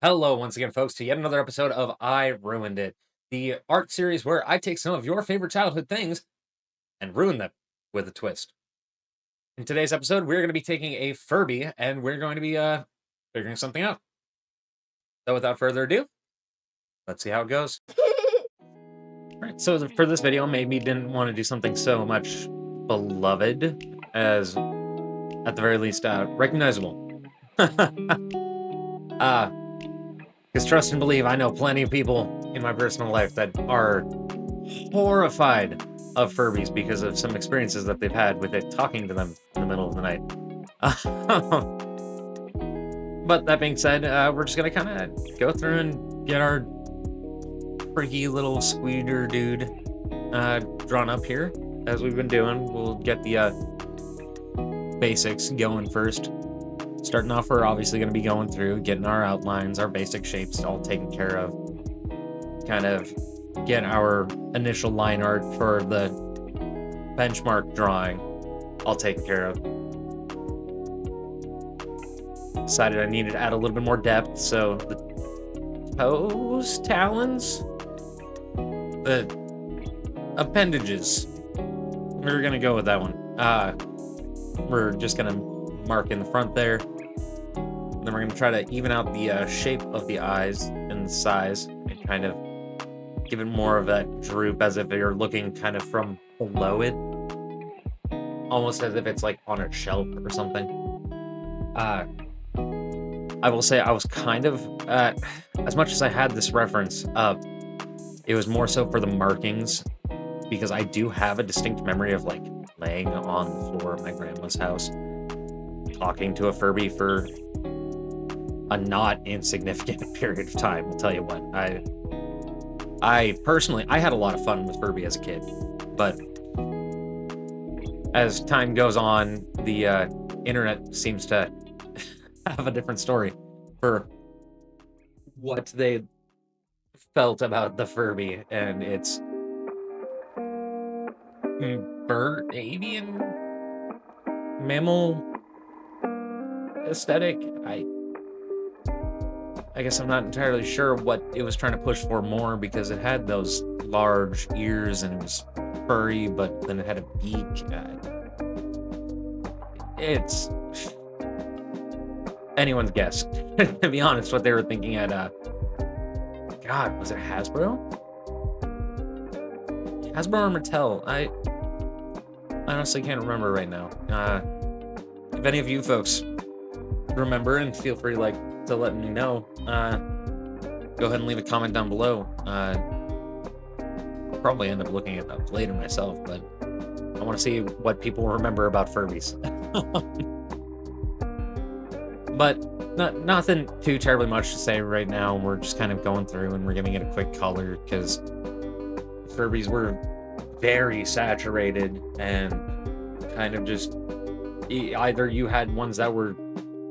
Hello, once again, folks, to yet another episode of I Ruined It, the art series where I take some of your favorite childhood things and ruin them with a twist. In today's episode, we're going to be taking a Furby and we're going to be figuring something out. So, without further ado, let's see how it goes. All right, so for this video, maybe didn't want to do something so much beloved as, at the very least, recognizable. Because trust and believe, I know plenty of people in my personal life that are horrified of Furbies because of some experiences that they've had with it talking to them in the middle of the night. But that being said, we're just going to kind of go through and get our freaky little squealer dude drawn up here. As we've been doing, we'll get the basics going first. Starting off, we're obviously going to be going through, getting our outlines, our basic shapes all taken care of. Kind of get our initial line art for the benchmark drawing all taken care of. Decided I needed to add a little bit more depth, so the toes, talons, the appendages, we're going to go with that one. We're just going to mark in the front there. And then we're going to try to even out the shape of the eyes and the size and kind of give it more of that droop as if you're looking kind of from below it. Almost as if it's like on a shelf or something. I will say I was kind of, as much as I had this reference up, it was more so for the markings because I do have a distinct memory of like laying on the floor of my grandma's house talking to a Furby for a not insignificant period of time. I'll tell you what, I personally, I had a lot of fun with Furby as a kid, but as time goes on, the internet seems to have a different story for what they felt about the Furby and its bird, avian, mammal aesthetic. I guess I'm not entirely sure what it was trying to push for more because it had those large ears and it was furry, but then it had a beak. It's anyone's guess, to be honest, what they were thinking at, God, was it Hasbro? Hasbro or Mattel? I honestly can't remember right now. If any of you folks remember, and feel free to let me know, go ahead and leave a comment down below. I'll probably end up looking at that later myself, but I want to see what people remember about Furbies. But nothing too terribly much to say right now. We're just kind of going through and we're giving it a quick color because Furbies were very saturated and kind of just either you had ones that were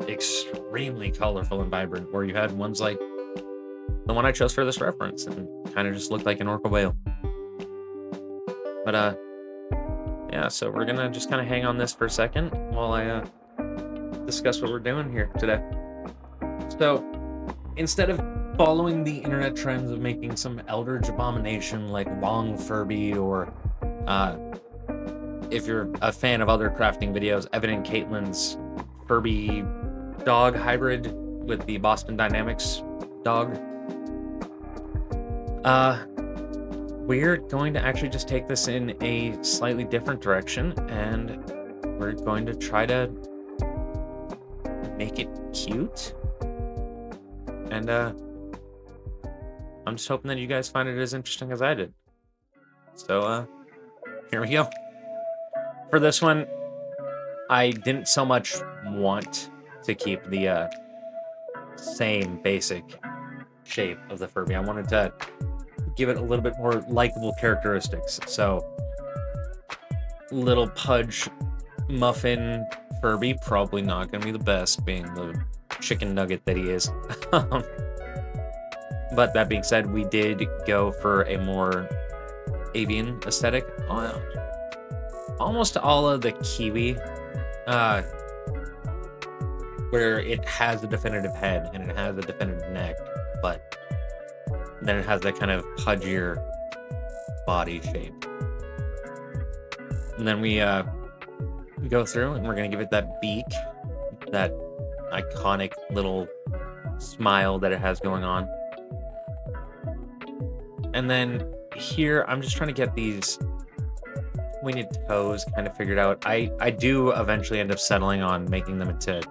extremely colorful and vibrant, or you had ones like the one I chose for this reference and kind of just looked like an orca whale. But yeah, so we're gonna just kind of hang on this for a second while I discuss what we're doing here today. So instead of following the internet trends of making some eldritch abomination like long Furby, or if you're a fan of other crafting videos, Evan and Caitlin's Furby dog hybrid with the Boston Dynamics dog, we're going to actually just take this in a slightly different direction and we're going to try to make it cute. And I'm just hoping that you guys find it as interesting as I did. So here we go. For this one, I didn't so much want to keep the same basic shape of the Furby. I wanted to give it a little bit more likable characteristics. So little pudge muffin Furby, probably not going to be the best, being the chicken nugget that he is. But that being said, we did go for a more avian aesthetic. Almost all of the kiwi where it has a definitive head and it has a definitive neck, but then it has that kind of pudgier body shape. And then we go through and we're gonna give it that beak, that iconic little smile that it has going on. And then here, I'm just trying to get these pointed toes kind of figured out. I do eventually end up settling on making them into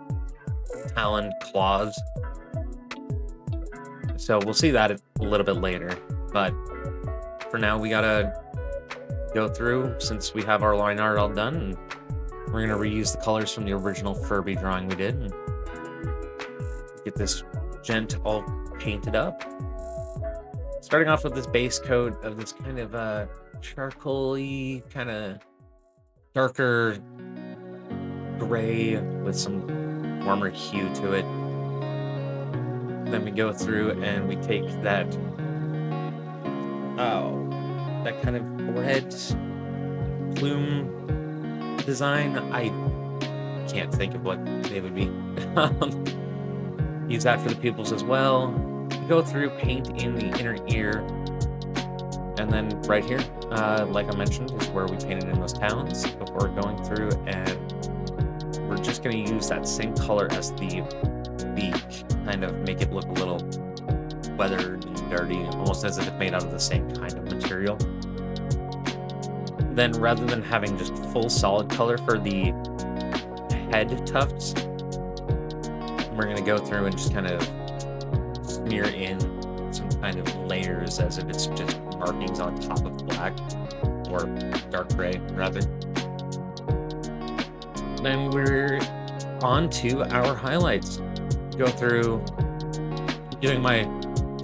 taloned claws. So we'll see that a little bit later. But for now, we gotta go through, since we have our line art all done, and we're gonna reuse the colors from the original Furby drawing we did and get this gent all painted up. Starting off with this base coat of this kind of charcoal-y, kind of darker gray with some warmer hue to it. Then we go through and we take that, that kind of red plume design. I can't think of what they would be. Use that for the pupils as well. Go through, paint in the inner ear, and then right here, like I mentioned, is where we painted in those talons before going through, and we're just going to use that same color as the beak, kind of make it look a little weathered and dirty, almost as if it's made out of the same kind of material. Then rather than having just full solid color for the head tufts, we're going to go through and just kind of smear in some kind of layers as if it's just markings on top of black, or dark gray rather. Then we're on to our highlights. Go through doing my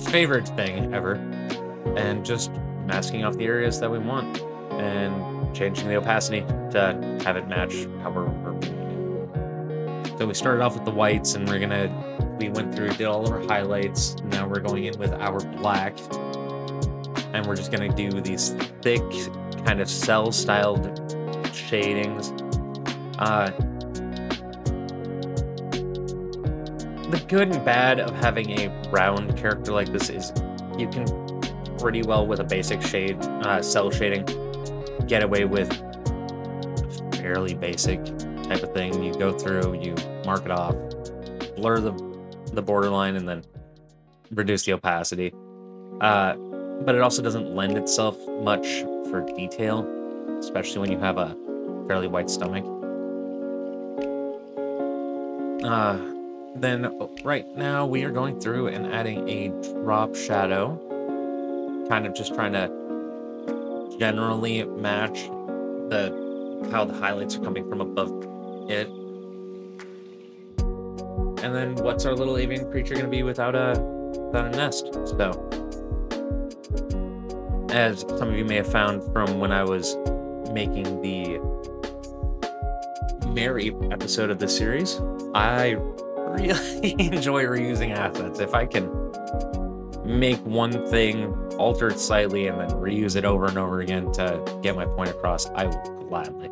favorite thing ever and just masking off the areas that we want and changing the opacity to have it match how we're painting it. So we started off with the whites, and we went through, did all of our highlights. Now we're going in with our black, and we're just gonna do these thick, kind of cell-styled shadings. The good and bad of having a round character like this is you can pretty well, with a basic shade, cell shading, get away with a fairly basic type of thing. You go through, you mark it off, blur the borderline, and then reduce the opacity. But it also doesn't lend itself much for detail, especially when you have a fairly white stomach. Then right now we are going through and adding a drop shadow, kind of just trying to generally match how the highlights are coming from above it. And then what's our little avian creature going to be without a nest? So, as some of you may have found from when I was making the Mary episode of this series, I really enjoy reusing assets. If I can make one thing, alter it slightly, and then reuse it over and over again to get my point across, I will gladly.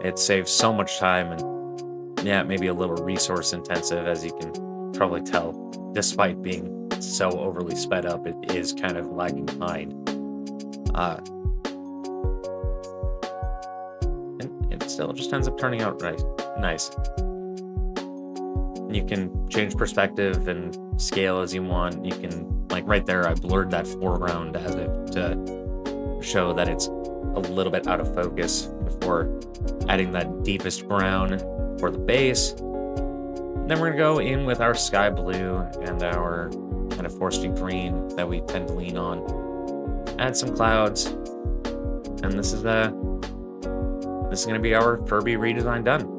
It saves so much time, and yeah, maybe a little resource intensive, as you can probably tell. Despite being so overly sped up, it is kind of lagging behind. And it still just ends up turning out nice. You can change perspective and scale as you want. You can, like right there, I blurred that foreground as if to show that it's a little bit out of focus before adding that deepest brown for the base. Then we're gonna go in with our sky blue and our kind of foresty green that we tend to lean on. Add some clouds, and this is gonna be our Furby redesign done.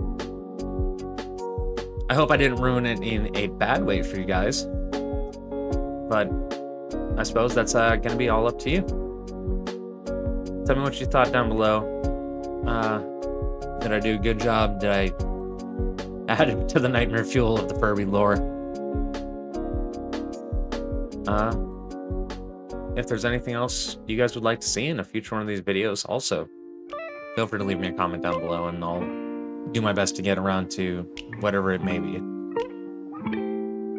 I hope I didn't ruin it in a bad way for you guys, but I suppose that's gonna be all up to you. Tell me what you thought down below. Did I do a good job? Did I add it to the nightmare fuel of the Furby lore? If there's anything else you guys would like to see in a future one of these videos, also feel free to leave me a comment down below, and I'll do my best to get around to whatever it may be.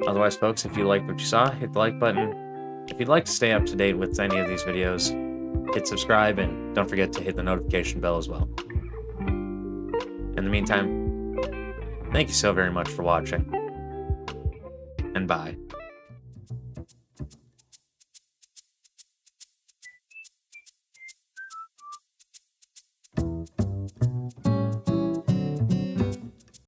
Otherwise, folks, if you liked what you saw, hit the like button. If you'd like to stay up to date with any of these videos, hit subscribe, and don't forget to hit the notification bell as well. In the meantime, thank you so very much for watching, and bye.